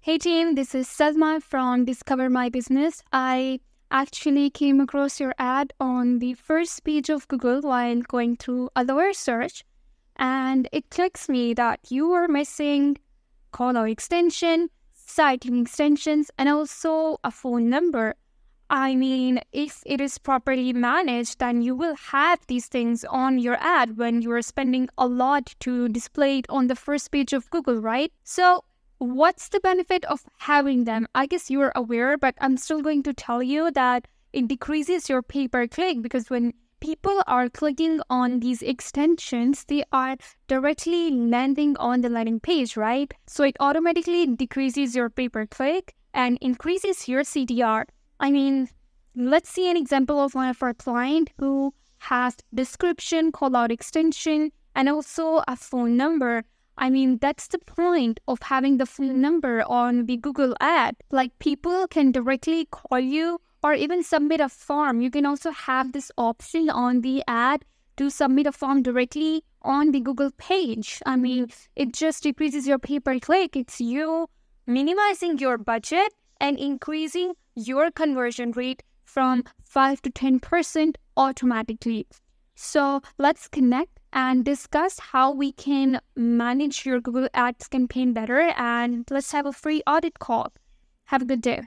Hey team, this is Salma from Discover My Business. I actually came across your ad on the first page of Google while going through a lawyer search, and it clicks me that you are missing call-out extension, citing extensions, and also a phone number. I mean, if it is properly managed, then you will have these things on your ad when you are spending a lot to display it on the first page of Google, right? So what's the benefit of having them? I guess you're aware, but I'm still going to tell you that it decreases your pay-per-click because when people are clicking on these extensions, they are directly landing on the landing page, right? So it automatically decreases your pay-per-click and increases your CTR. I mean, let's see an example of one of our client who has description, call-out extension, and also a phone number. I mean, that's the point of having the phone number on the Google ad. Like, people can directly call you or even submit a form. You can also have this option on the ad to submit a form directly on the Google page. I mean, it just decreases your pay-per-click. It's you minimizing your budget and increasing your conversion rate from 5 to 10% automatically. So let's connect and discuss how we can manage your Google Ads campaign better, and let's have a free audit call. Have a good day.